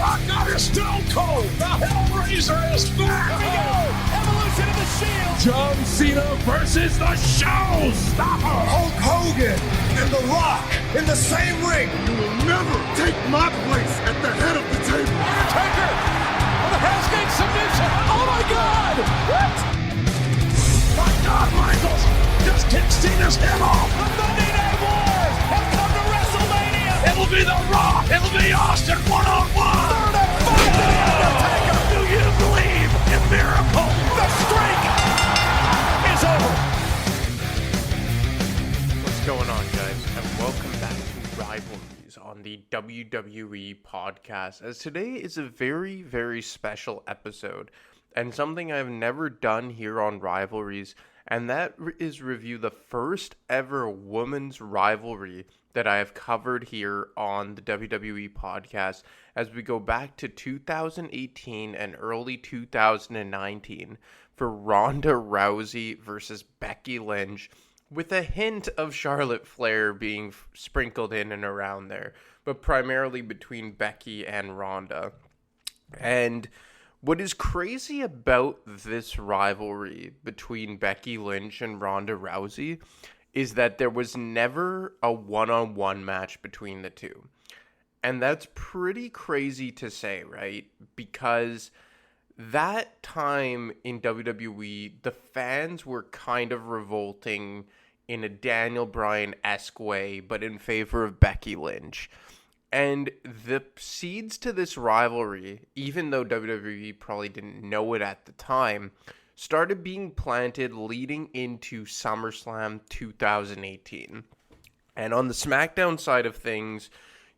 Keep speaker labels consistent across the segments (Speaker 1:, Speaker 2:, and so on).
Speaker 1: My God, it's Stone Cold. The Hellraiser is back.
Speaker 2: Here we go. Evolution of the Shield.
Speaker 1: John Cena versus the Showstopper.
Speaker 3: Hulk Hogan and The Rock in the same ring.
Speaker 4: You will never take my place at the head of the table.
Speaker 2: Undertaker with a Hell's Gate submission. Oh my God! What?
Speaker 1: My God, Michaels just kicked Cena's head off.
Speaker 2: The Monday Night Wars have come to WrestleMania.
Speaker 1: It'll be The Rock. It'll be Austin one-on-one.
Speaker 2: Third and five to the Undertaker.
Speaker 1: Do you believe in miracles?
Speaker 2: The streak is over.
Speaker 5: What's going on, guys? And welcome back to Rivalries on the WWE podcast. As today is a very, very special episode and something I've never done here on Rivalries, and that is review the first ever women's rivalry that I have covered here on the WWE podcast as we go back to 2018 and early 2019 for Ronda Rousey versus Becky Lynch, with a hint of Charlotte Flair being sprinkled in and around there, but primarily between Becky and Ronda. And what is crazy about this rivalry between Becky Lynch and Ronda Rousey is that there was never a one-on-one match between the two. And that's pretty crazy to say, right? Because that time in WWE, the fans were kind of revolting in a Daniel Bryan-esque way, but in favor of Becky Lynch. And the seeds to this rivalry, even though WWE probably didn't know it at the time, started being planted leading into SummerSlam 2018. And on the SmackDown side of things,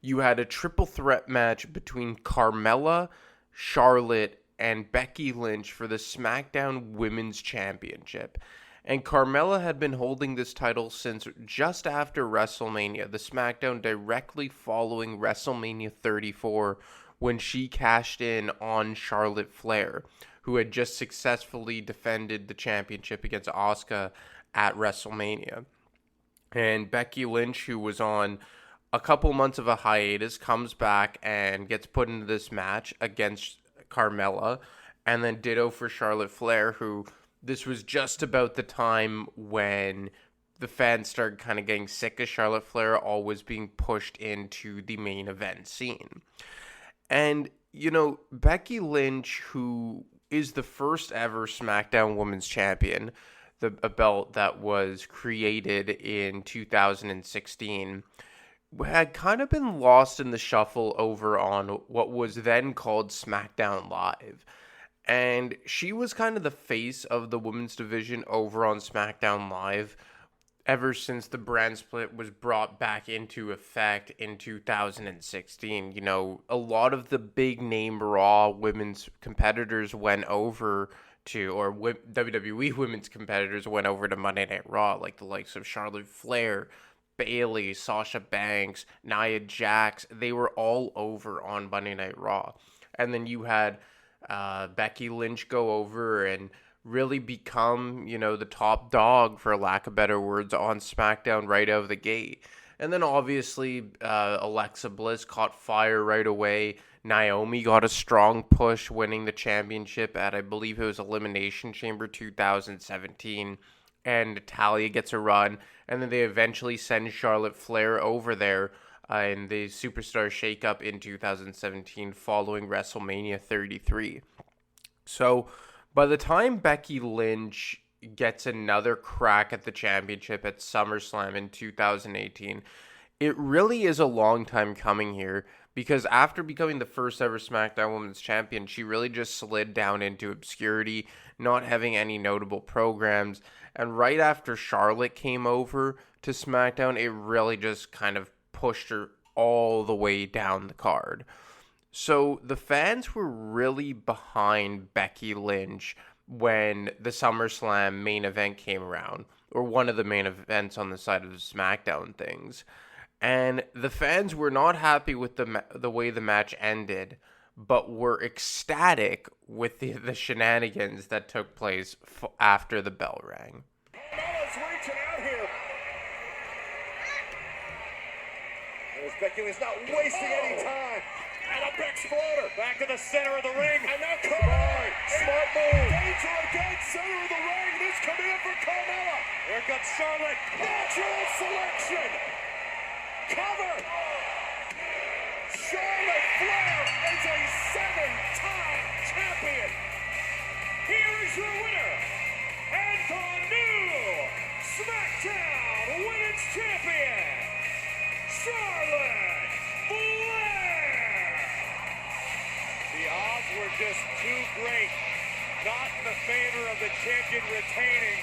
Speaker 5: you had a triple threat match between Carmella, Charlotte, and Becky Lynch for the SmackDown Women's Championship. And Carmella had been holding this title since just after WrestleMania, the SmackDown directly following WrestleMania 34, when she cashed in on Charlotte Flair, who had just successfully defended the championship against Asuka at WrestleMania. And Becky Lynch, who was on a couple months of a hiatus, comes back and gets put into this match against Carmella, and then ditto for Charlotte Flair, who this was just about the time when the fans started kind of getting sick of Charlotte Flair always being pushed into the main event scene. And, you know, Becky Lynch, who is the first ever SmackDown Women's Champion, a belt that was created in 2016, had kind of been lost in the shuffle over on what was then called SmackDown Live. And she was kind of the face of the women's division over on SmackDown Live ever since the brand split was brought back into effect in 2016. You know, a lot of the big name Raw women's competitors went over to, or WWE women's competitors went over to Monday Night Raw, like the likes of Charlotte Flair, Bayley, Sasha Banks, Nia Jax. They were all over on Monday Night Raw. And then you had Becky Lynch go over and really become, you know, the top dog, for lack of better words, on SmackDown right out of the gate. And then obviously Alexa Bliss caught fire right away. Naomi got a strong push, winning the championship at, I believe it was Elimination Chamber 2017. And Natalya gets a run. And then they eventually send Charlotte Flair over there in the Superstar Shakeup in 2017 following WrestleMania 33. So by the time Becky Lynch gets another crack at the championship at SummerSlam in 2018, it really is a long time coming here, because after becoming the first ever SmackDown Women's Champion, she really just slid down into obscurity, not having any notable programs. And right after Charlotte came over to SmackDown, it really just kind of pushed her all the way down the card. So the fans were really behind Becky Lynch when the SummerSlam main event came around, or one of the main events on the side of the SmackDown things. And the fans were not happy with the way the match ended, but were ecstatic with the shenanigans that took place after the bell rang.
Speaker 3: Carmella's reaching out here. Becky Lynch not wasting any time.
Speaker 1: And a big
Speaker 6: Exploder. Back to the center of the ring. And now Carmella. Smart move. Danger again. Center of the ring. This could be it for Carmella. Here comes Charlotte. Natural selection. Cover. Charlotte Flair is a 7-time champion. Here is your winner and the new SmackDown Women's Champion, Charlotte Flair. The odds were just too great. Not in the favor of the champion retaining.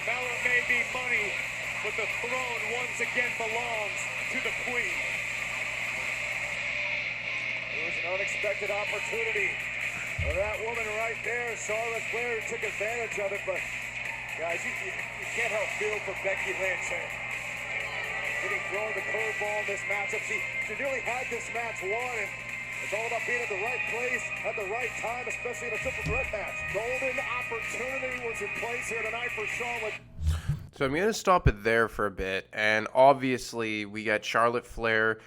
Speaker 6: Mella may be money, but the throne once again belongs to the queen. It was an unexpected opportunity. That woman right there, Charlotte Flair, took advantage of it, but guys, you can't help feel for Becky Lynch. Getting thrown the curveball in this matchup. She really had this match won, and it's all about being at the right place at the right time, especially in a triple threat match. Golden opportunity was in place here tonight for Charlotte.
Speaker 5: So I'm going to stop it there for a bit, and obviously we got Charlotte Flair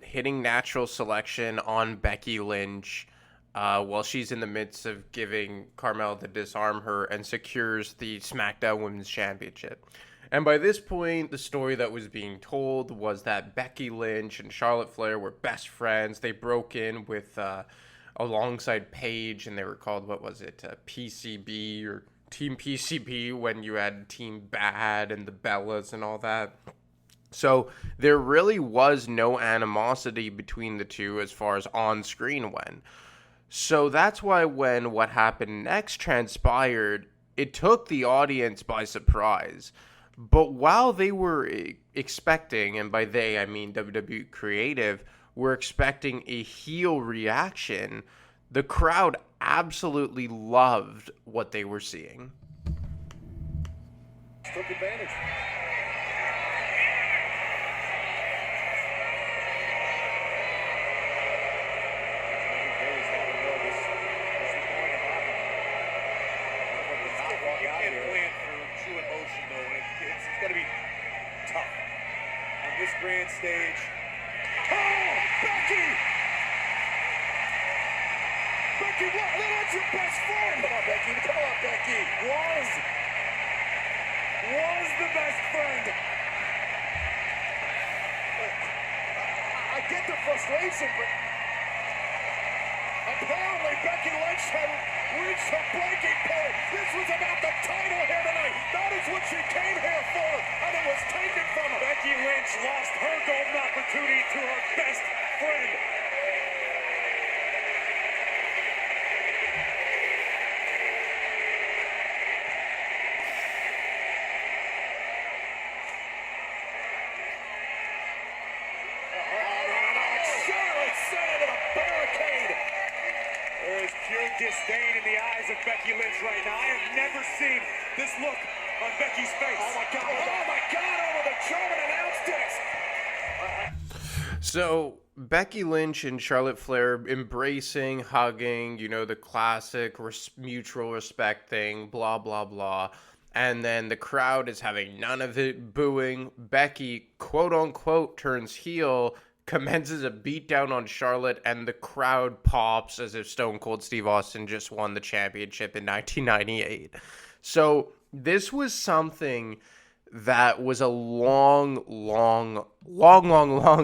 Speaker 5: hitting natural selection on Becky Lynch while she's in the midst of giving Carmella to disarm her and secures the SmackDown Women's Championship. And by this point, the story that was being told was that Becky Lynch and Charlotte Flair were best friends. They broke in with alongside Paige, and they were called, what was it, PCB or Team PCB when you had Team Bad and the Bellas and all that. So there really was no animosity between the two as far as on-screen went. So that's why when what happened next transpired, it took the audience by surprise. But while they were expecting, and by they I mean WWE Creative, were expecting a heel reaction, the crowd absolutely loved what they were seeing.
Speaker 6: Took advantage. Grand stage. Oh, Becky! Becky, what? That's your best friend! Come on, Becky. Come on, Becky. Was the best friend. I get the frustration, but apparently Becky Lynch had reached her breaking point. This was about the title here tonight. That is what she came here for, and it was taken from her. Becky Lynch lost her golden opportunity to her best friend. Charlotte set into the barricade. There is pure disdain in the eyes of Becky Lynch right now. I have never seen this look on Becky's face. Oh my God, over the German announce desk.
Speaker 5: So Becky Lynch and Charlotte Flair embracing, hugging, you know, the classic mutual respect thing, blah, blah, blah. And then the crowd is having none of it, booing. Becky, quote unquote, turns heel, commences a beatdown on Charlotte, and the crowd pops as if Stone Cold Steve Austin just won the championship in 1998. So this was something that was a long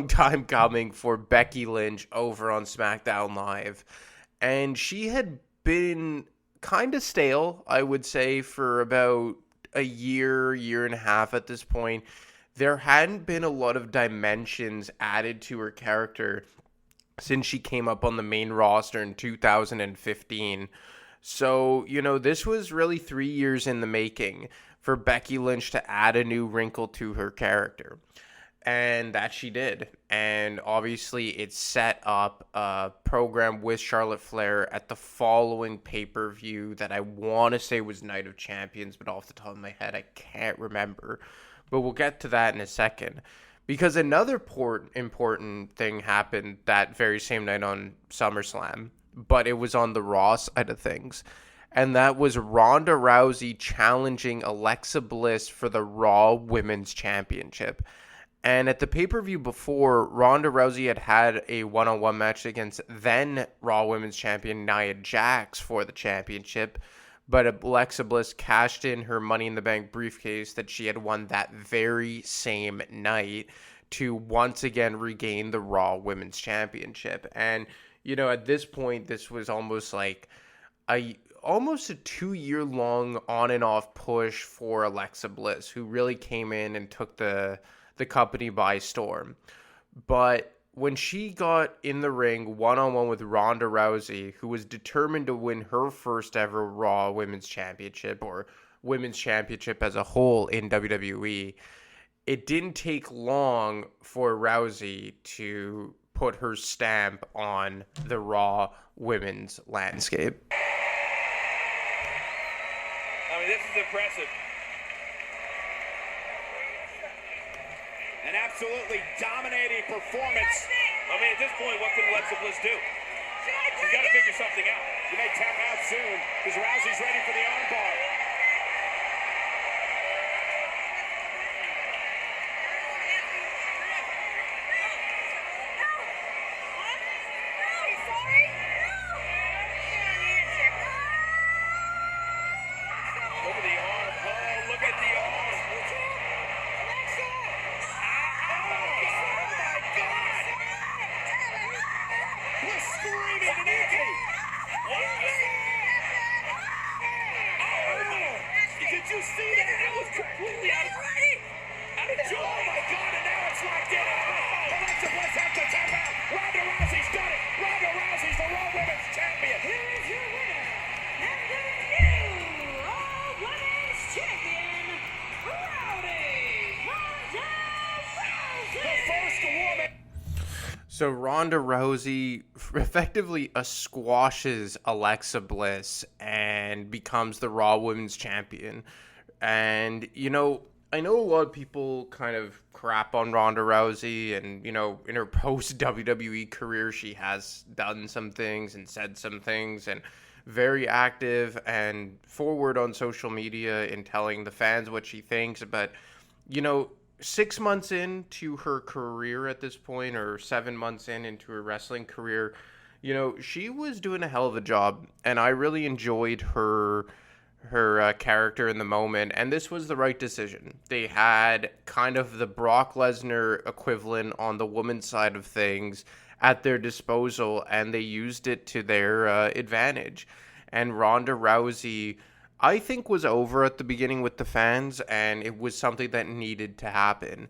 Speaker 5: time coming for Becky Lynch over on SmackDown Live. And she had been kind of stale, I would say, for about a year and a half at this point. There hadn't been a lot of dimensions added to her character since she came up on the main roster in 2015. So, you know, this was really 3 years in the making for Becky Lynch to add a new wrinkle to her character. And that she did. And obviously it set up a program with Charlotte Flair at the following pay-per-view that I want to say was Night of Champions, but off the top of my head, I can't remember. But we'll get to that in a second. Because another important thing happened that very same night on SummerSlam, but it was on the Raw side of things. And that was Ronda Rousey challenging Alexa Bliss for the Raw Women's Championship. And at the pay-per-view before, Ronda Rousey had a one-on-one match against then Raw Women's Champion Nia Jax for the championship. But Alexa Bliss cashed in her Money in the Bank briefcase that she had won that very same night to once again regain the Raw Women's Championship. And, at this point, this was almost like almost a 2-year-long on and off push for Alexa Bliss, who really came in and took the company by storm. But when she got in the ring one-on-one with Ronda Rousey, who was determined to win her first ever Raw Women's Championship, or Women's Championship as a whole in WWE, it didn't take long for Rousey to put her stamp on the Raw Women's landscape.
Speaker 6: I mean, this is impressive. An absolutely dominating performance. I mean, at this point, what can Alexa Bliss do? She's got to figure something out. She may tap out soon because Rousey's ready for the armbar. Look at the arm. Oh, look at the arm. Screaming in agony. Did you see that? That was completely out of jaw. Oh my God, and now it's locked in. Alexa Bliss has to tap out. Ronda Rousey's got it. Ronda Rousey's the Raw Women's Champion.
Speaker 7: Here is your winner, and the new Raw Women's Champion, Ronda Rousey.
Speaker 6: The first woman.
Speaker 5: So Ronda Rousey effectively squashes Alexa Bliss and becomes the Raw Women's Champion. And, I know a lot of people kind of crap on Ronda Rousey and, in her post-WWE career, she has done some things and said some things and very active and forward on social media in telling the fans what she thinks. But, 6 months into her career at this point, or 7 months into her wrestling career, she was doing a hell of a job, and I really enjoyed her character in the moment, and this was the right decision. They had kind of the Brock Lesnar equivalent on the women's side of things at their disposal, and they used it to their advantage. And Ronda Rousey, I think, was over at the beginning with the fans, and it was something that needed to happen.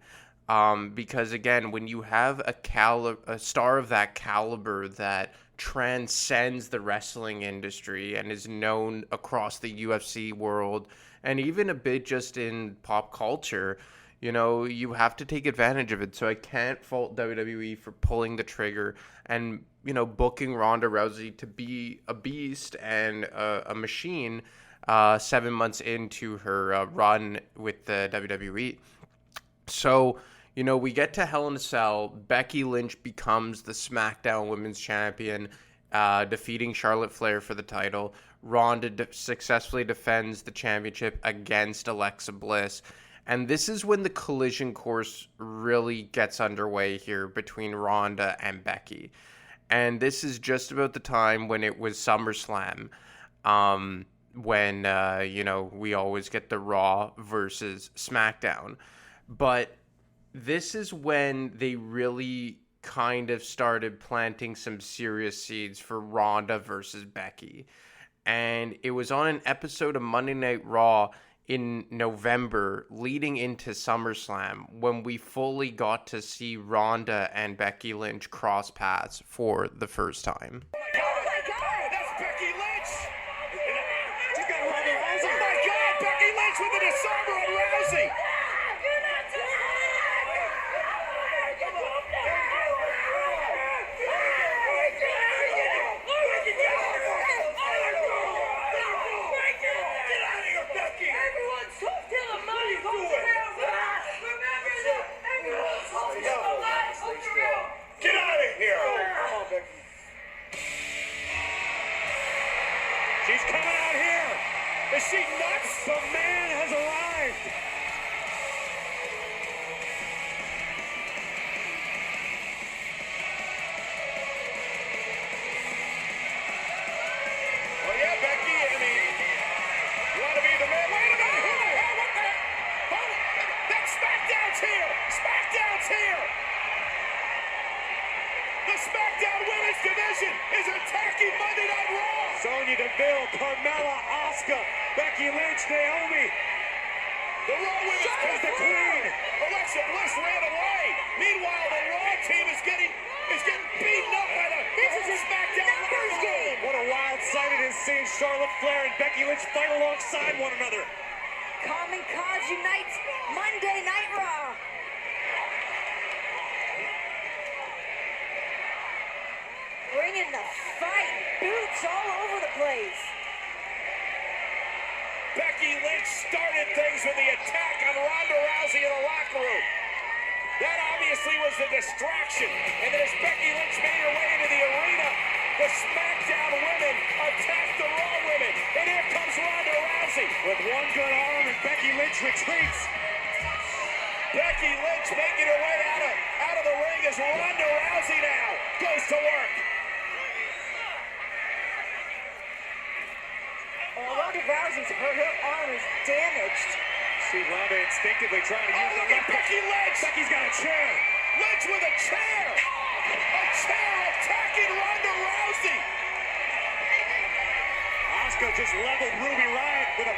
Speaker 5: Because again, when you have a star of that caliber that transcends the wrestling industry and is known across the UFC world and even a bit just in pop culture, you have to take advantage of it. So I can't fault WWE for pulling the trigger and, booking Ronda Rousey to be a beast and a machine 7 months into her run with the WWE. So, we get to Hell in a Cell. Becky Lynch becomes the SmackDown Women's Champion, defeating Charlotte Flair for the title. Ronda successfully defends the championship against Alexa Bliss. And this is when the collision course really gets underway here between Ronda and Becky. And this is just about the time when it was SummerSlam. When, we always get the Raw versus SmackDown. But this is when they really kind of started planting some serious seeds for Ronda versus Becky. And it was on an episode of Monday Night Raw in November leading into SummerSlam when we fully got to see Ronda and Becky Lynch cross paths for the first time.
Speaker 6: Oh my God, that's Becky Lynch. She's got Ronda Rousey. Oh my God, Becky Lynch with the disarmer on Rousey. Get out of here! Come on, Becky. She's coming out here. Is she nuts? The man has arrived. the SmackDown Women's Division is attacking Monday Night Raw. Sonya Deville, Carmella, Asuka, Becky Lynch, Naomi. The Raw Women's is the Queen. Alexa Bliss ran away. Meanwhile, the Raw team is getting beaten up by the SmackDown
Speaker 7: numbers game.
Speaker 6: What a wild sight it is seeing Charlotte Flair and Becky Lynch fight alongside one another.
Speaker 7: Common cause unites Monday Night Raw. Bringing the fight, boots all over the place.
Speaker 6: Becky Lynch started things with the attack on Ronda Rousey in the locker room. That obviously was the distraction. And then as Becky Lynch made her way into the arena, the SmackDown women attacked the Raw women. And here comes Ronda Rousey with one good arm, and Becky Lynch retreats. Becky Lynch making her way out of the ring as Ronda Rousey now goes to work.
Speaker 7: Ronda Rousey's her arm is damaged.
Speaker 6: See Ronda instinctively trying to use the left. Becky Lynch! Becky's got a chair. Lynch with a chair! A chair attacking Ronda Rousey! Asuka just leveled Ruby Riott with a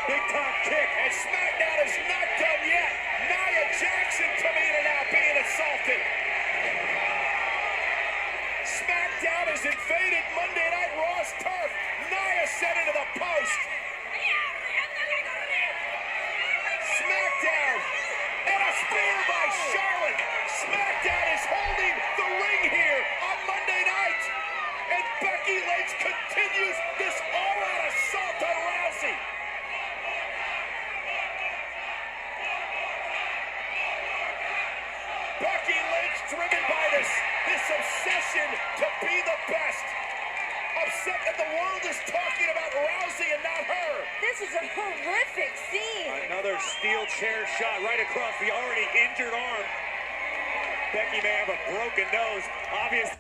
Speaker 6: big-time kick. And SmackDown is not done yet. Nia Jackson coming in and out being assaulted. SmackDown has invaded Monday Night Raw's turf. Nia sent into the post. SmackDown and a spear by Charlotte. SmackDown is holding the ring here on Monday night. And Becky Lynch continues this all-out assault on Rousey. Becky Lynch driven by this obsession to be the best. Upset that the world is talking about Rousey and not her.
Speaker 7: This is a horrific scene.
Speaker 6: Another steel chair shot right across the already injured arm. Becky may have a broken nose. Obviously.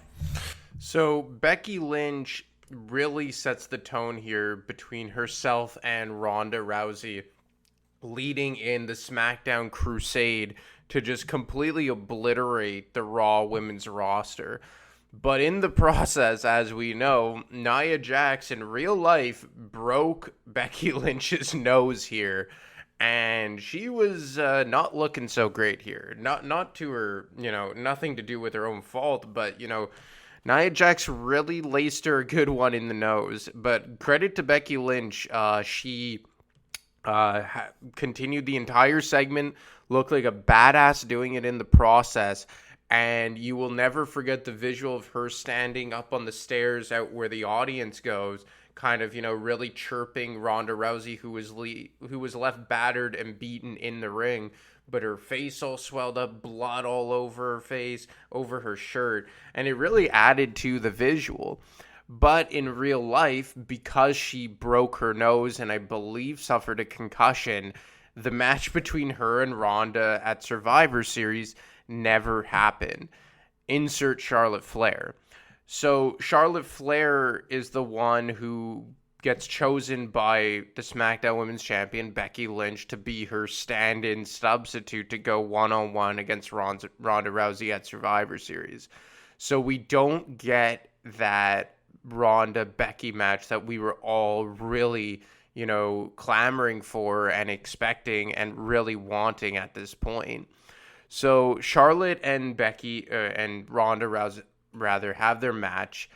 Speaker 5: So Becky Lynch really sets the tone here between herself and Ronda Rousey, leading in the SmackDown crusade to just completely obliterate the Raw women's roster. But in the process, as we know, Nia Jax in real life broke Becky Lynch's nose here, and she was not looking so great here. Not to her, nothing to do with her own fault, but Nia Jax really laced her a good one in the nose. But credit to Becky Lynch, she continued the entire segment, looked like a badass doing it in the process. And you will never forget the visual of her standing up on the stairs out where the audience goes, kind of, really chirping Ronda Rousey, who was left battered and beaten in the ring, but her face all swelled up, blood all over her face, over her shirt, and it really added to the visual. But in real life, because she broke her nose and I believe suffered a concussion, the match between her and Ronda at Survivor Series never happened. Insert Charlotte Flair. So Charlotte Flair is the one who gets chosen by the SmackDown Women's Champion Becky Lynch to be her stand-in substitute to go one-on-one against Ronda Rousey at Survivor Series. So we don't get that Ronda-Becky match that we were all really, clamoring for and expecting and really wanting at this point. So Charlotte and Becky and Ronda Rousey have their match,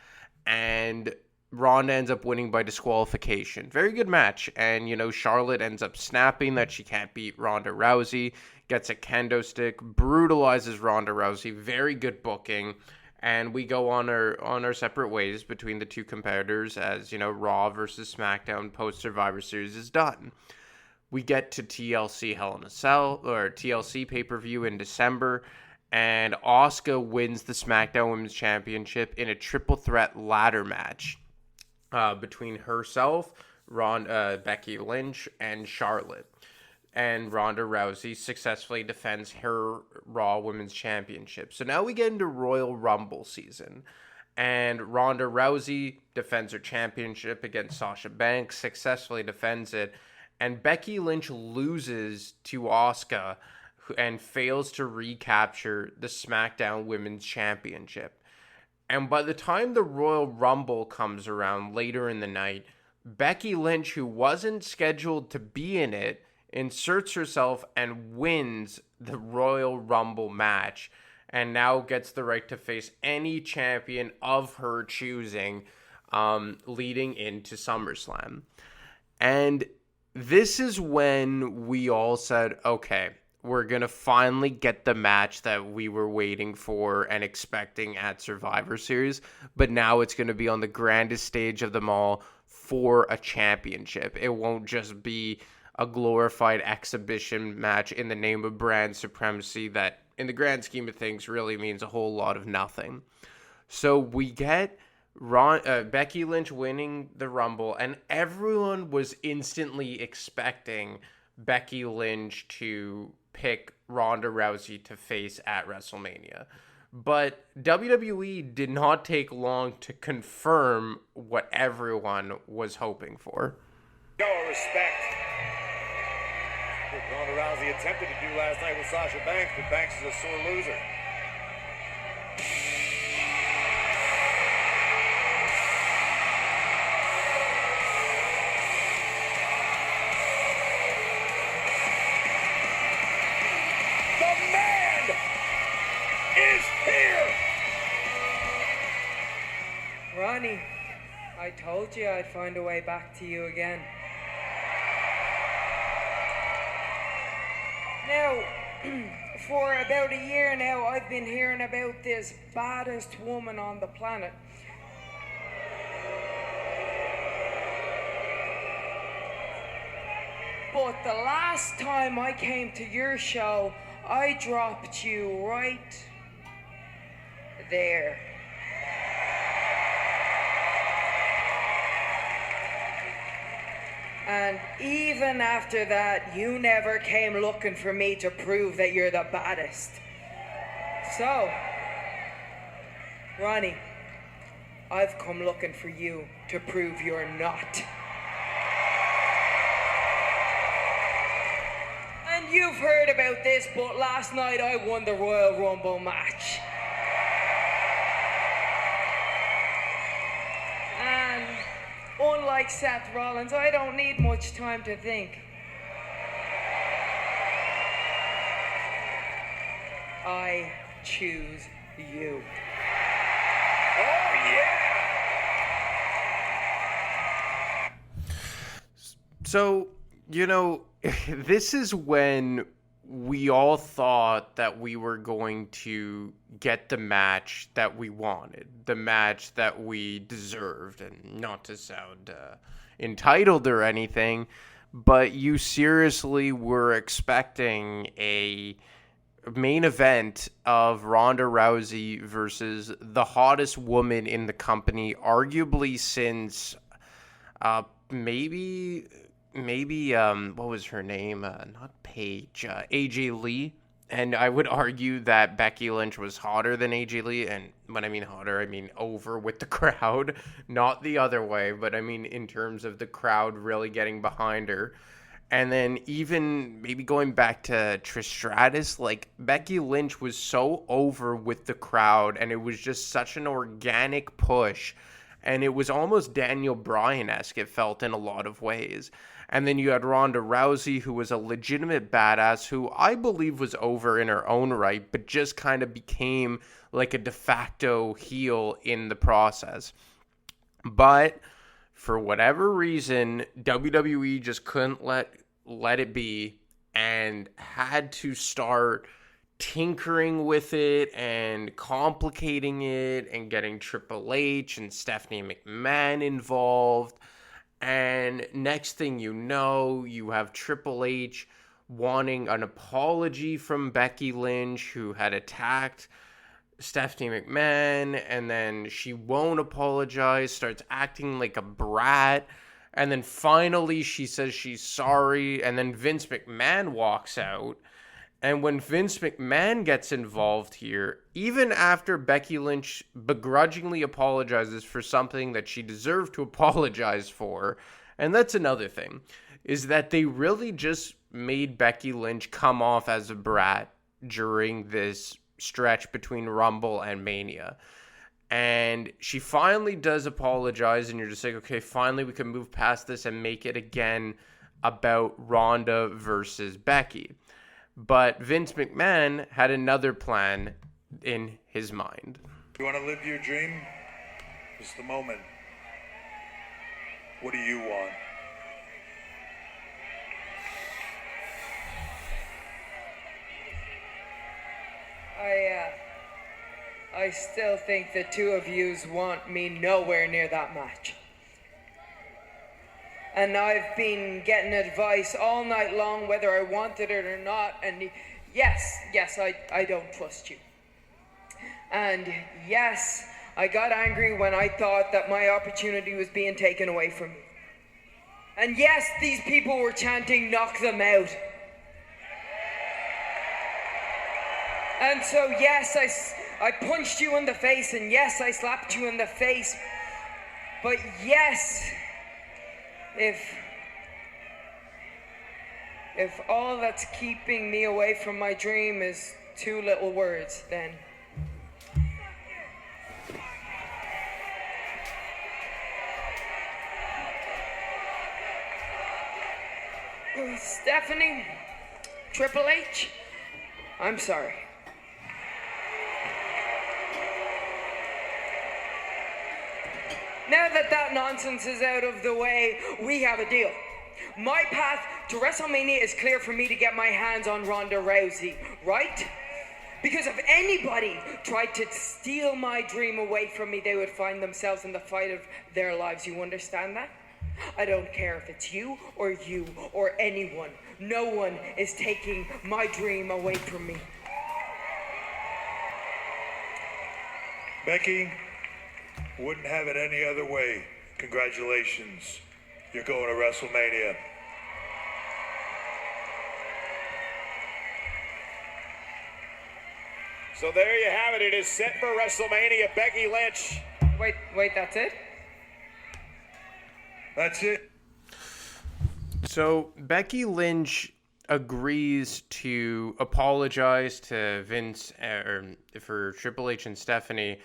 Speaker 5: and Ronda ends up winning by disqualification. Very good match, and Charlotte ends up snapping that she can't beat Ronda Rousey, gets a kendo stick, brutalizes Ronda Rousey. Very good booking, and we go on our separate ways between the two competitors as Raw versus SmackDown post Survivor Series is done. We get to TLC Hell in a Cell, or TLC pay-per-view in December, and Asuka wins the SmackDown Women's Championship in a triple threat ladder match between herself, Becky Lynch, and Charlotte. And Ronda Rousey successfully defends her Raw Women's Championship. So now we get into Royal Rumble season. And Ronda Rousey defends her championship against Sasha Banks, successfully defends it. And Becky Lynch loses to Asuka and fails to recapture the SmackDown Women's Championship. And by the time the Royal Rumble comes around later in the night, Becky Lynch, who wasn't scheduled to be in it, inserts herself and wins the Royal Rumble match, and now gets the right to face any champion of her choosing, leading into SummerSlam. And this is when we all said, okay, we're going to finally get the match that we were waiting for and expecting at Survivor Series, but now it's going to be on the grandest stage of them all for a championship. It won't just be a glorified exhibition match in the name of brand supremacy that, in the grand scheme of things, really means a whole lot of nothing. So we get Becky Lynch winning the Rumble, and everyone was instantly expecting Becky Lynch to pick Ronda Rousey to face at WrestleMania. But WWE did not take long to confirm what everyone was hoping for.
Speaker 6: No respect. What Ronda Rousey attempted to do last night with Sasha Banks, but Banks is a sore loser. The man is here!
Speaker 8: Ronnie, I told you I'd find a way back to you again. Now, for about a year now, I've been hearing about this baddest woman on the planet. But the last time I came to your show, I dropped you right there. And even after that, you never came looking for me to prove that you're the baddest. So, Ronnie, I've come looking for you to prove you're not. And you've heard about this, but last night I won the Royal Rumble match. And unlike Seth Rollins, I don't need much time to think. I choose you.
Speaker 6: Oh, yeah!
Speaker 5: So, this is when we all thought that we were going to get the match that we wanted, the match that we deserved, and not to sound entitled or anything, but you seriously were expecting a main event of Ronda Rousey versus the hottest woman in the company, arguably since maybe what was her name? Not Paige, AJ Lee. And I would argue that Becky Lynch was hotter than AJ Lee. And when I mean hotter, I mean over with the crowd, not the other way. But I mean in terms of the crowd really getting behind her. And then even maybe going back to Trish Stratus, like Becky Lynch was so over with the crowd, and it was just such an organic push. And it was almost Daniel Bryan-esque, it felt, in a lot of ways. And then you had Ronda Rousey, who was a legitimate badass, who I believe was over in her own right, but just kind of became like a de facto heel in the process. But for whatever reason, WWE just couldn't let it be and had to start tinkering with it and complicating it and getting Triple H and Stephanie McMahon involved. And next thing you know, you have Triple H wanting an apology from Becky Lynch, who had attacked Stephanie McMahon, and then she won't apologize, starts acting like a brat, and then finally she says she's sorry, and then Vince McMahon walks out. And when Vince McMahon gets involved here, even after Becky Lynch begrudgingly apologizes for something that she deserved to apologize for, and that's another thing, is that they really just made Becky Lynch come off as a brat during this stretch between Rumble and Mania. And she finally does apologize, and you're just like, okay, finally we can move past this and make it again about Ronda versus Becky. But Vince McMahon had another plan in his mind.
Speaker 6: You want to live your dream? It's the moment. What do you want?
Speaker 8: I still think the two of yous want me nowhere near that match. And I've been getting advice all night long whether I wanted it or not, and yes, I don't trust you. And yes, I got angry when I thought that my opportunity was being taken away from me. And yes, these people were chanting, knock them out. And so yes, I punched you in the face, and yes, I slapped you in the face. But yes, if all that's keeping me away from my dream is two little words, then Stephanie, Triple H, I'm sorry. Now that nonsense is out of the way, we have a deal. My path to WrestleMania is clear for me to get my hands on Ronda Rousey, right? Because if anybody tried to steal my dream away from me, they would find themselves in the fight of their lives. You understand that? I don't care if it's you or anyone. No one is taking my dream away from me.
Speaker 6: Becky, wouldn't have it any other way. Congratulations. You're going to WrestleMania.
Speaker 2: So there you have it. It is set for WrestleMania. Becky Lynch.
Speaker 8: Wait, that's it?
Speaker 6: That's it.
Speaker 5: So Becky Lynch agrees to apologize to Vince for Triple H and Stephanie,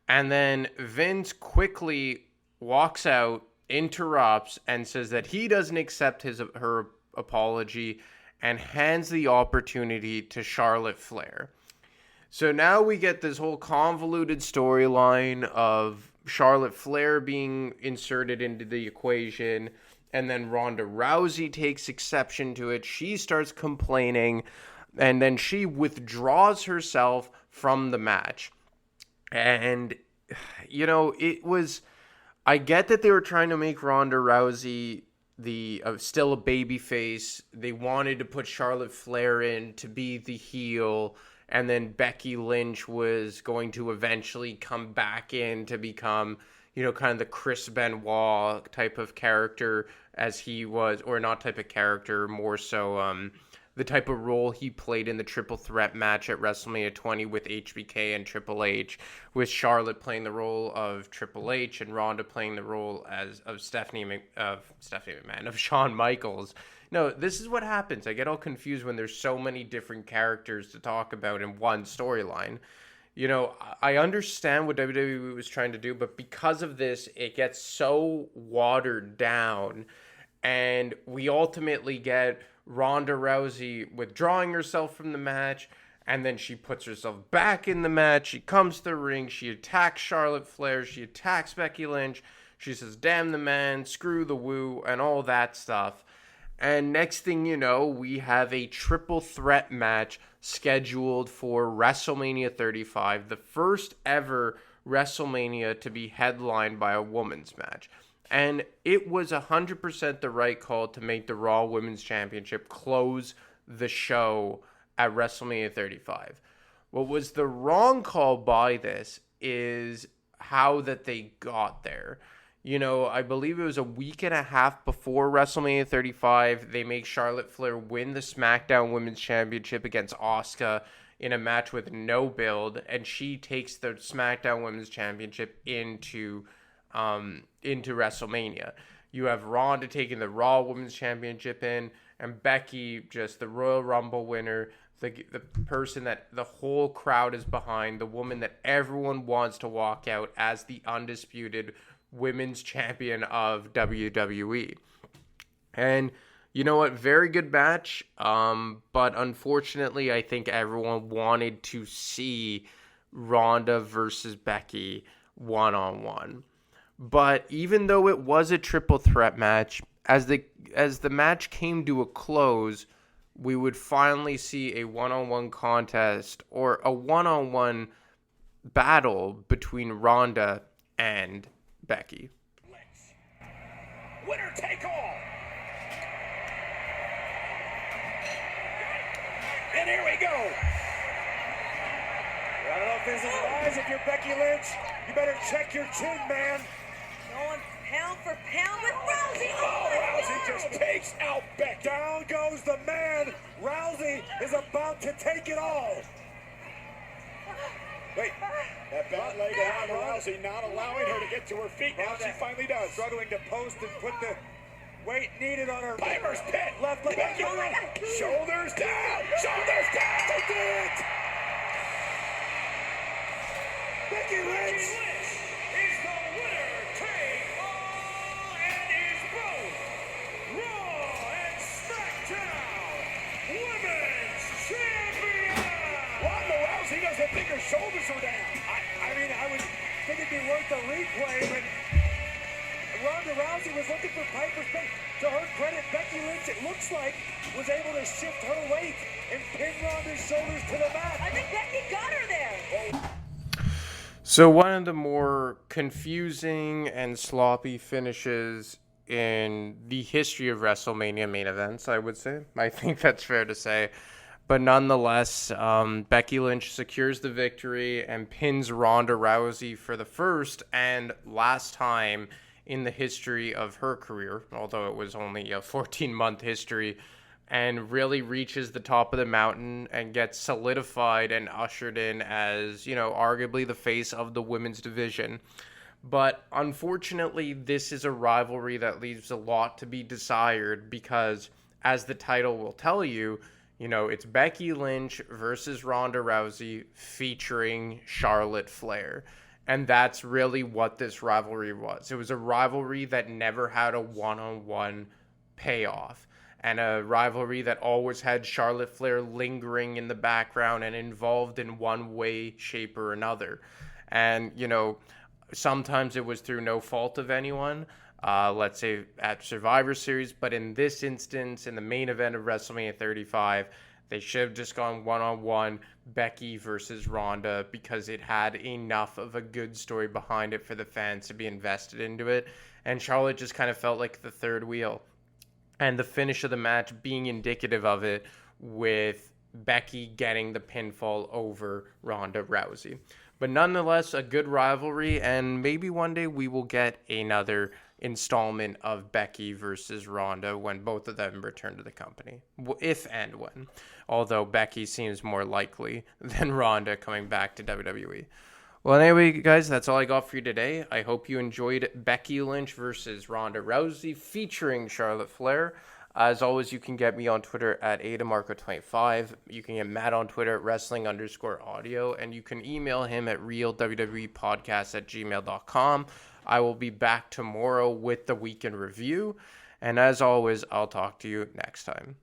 Speaker 5: and then Vince quickly walks out, interrupts, and says that he doesn't accept her apology and hands the opportunity to Charlotte Flair. So now we get this whole convoluted storyline of Charlotte Flair being inserted into the equation, and then Ronda Rousey takes exception to it. She starts complaining, and then she withdraws herself from the match. And, you know, I get that they were trying to make Ronda Rousey still a babyface. They wanted to put Charlotte Flair in to be the heel, and then Becky Lynch was going to eventually come back in to become, you know, kind of the Chris Benoit type of character as he was, or not type of character, more so the type of role he played in the triple threat match at WrestleMania 20 with HBK and Triple H, with Charlotte playing the role of Triple H and Ronda playing the role of Shawn Michaels. No, this is what happens. I get all confused when there's so many different characters to talk about in one storyline. You know, I understand what WWE was trying to do, but because of this, it gets so watered down, and we ultimately get Ronda Rousey withdrawing herself from the match, and then she puts herself back in the match. She comes to the ring, she attacks Charlotte Flair, she attacks Becky Lynch, she says, damn the man, screw the woo, and all that stuff. And next thing you know, we have a triple threat match scheduled for WrestleMania 35, the first ever WrestleMania to be headlined by a women's match. And it was 100% the right call to make the Raw Women's Championship close the show at WrestleMania 35. What was the wrong call by this is how that they got there. You know, I believe it was a week and a half before WrestleMania 35. They make Charlotte Flair win the SmackDown Women's Championship against Asuka in a match with no build, and she takes the SmackDown Women's Championship into WrestleMania. You have Ronda taking the Raw Women's Championship in, and Becky, just the Royal Rumble winner, the person that the whole crowd is behind, the woman that everyone wants to walk out as the undisputed women's champion of WWE. And you know what? Very good match. But unfortunately, I think everyone wanted to see Ronda versus Becky one-on-one. But even though it was a triple threat match, as the match came to a close, we would finally see a one-on-one contest or a one-on-one battle between Ronda and Becky.
Speaker 6: Winner take all. And here we go. I don't know if this is wise. If you're Becky Lynch, you better check your chin, man.
Speaker 7: Going pound for pound with Rousey.
Speaker 6: Oh, Rousey just takes out Becky. Down goes the man. Rousey is about to take it all. Wait, that bad leg on Rousey not allowing her to get to her feet. Now she finally does. Struggling to post and put the weight needed on her. Piper's pit. Left leg. Becky Lynch. Shoulders down. Shoulders down. They did it. Becky Lynch is the winner. Take all and is both Raw and SmackDown Women's Champion. Ronda Rousey doesn't think her shoulders are down. I mean, I would think it'd be worth a replay, but Ronda Rousey was looking for Piper's pit. To her credit, Becky Lynch, it looks like, was able to shift her weight and pin Ronda's shoulders to the mat.
Speaker 7: I think Becky got her there.
Speaker 5: So one of the more confusing and sloppy finishes in the history of WrestleMania main events, I would say. I think that's fair to say. But nonetheless, Becky Lynch secures the victory and pins Ronda Rousey for the first and last time in the history of her career, although it was only a 14-month history, and really reaches the top of the mountain and gets solidified and ushered in as, you know, arguably the face of the women's division. But unfortunately, this is a rivalry that leaves a lot to be desired because, as the title will tell you, you know, it's Becky Lynch versus Ronda Rousey featuring Charlotte Flair. And that's really what this rivalry was. It was a rivalry that never had a one-on-one payoff. And a rivalry that always had Charlotte Flair lingering in the background and involved in one way, shape, or another. And, you know, sometimes it was through no fault of anyone, let's say at Survivor Series. But in this instance, in the main event of WrestleMania 35, they should have just gone one-on-one, Becky versus Ronda, because it had enough of a good story behind it for the fans to be invested into it. And Charlotte just kind of felt like the third wheel. And the finish of the match being indicative of it, with Becky getting the pinfall over Ronda Rousey. But nonetheless, a good rivalry, and maybe one day we will get another installment of Becky versus Ronda when both of them return to the company, if and when. Although Becky seems more likely than Ronda coming back to WWE. Well, anyway, guys, that's all I got for you today. I hope you enjoyed Becky Lynch versus Ronda Rousey featuring Charlotte Flair. As always, you can get me on Twitter at AdaMarco25. You can get Matt on Twitter at wrestling_audio. And you can email him at realwwepodcast@gmail.com. I will be back tomorrow with the weekend review. And as always, I'll talk to you next time.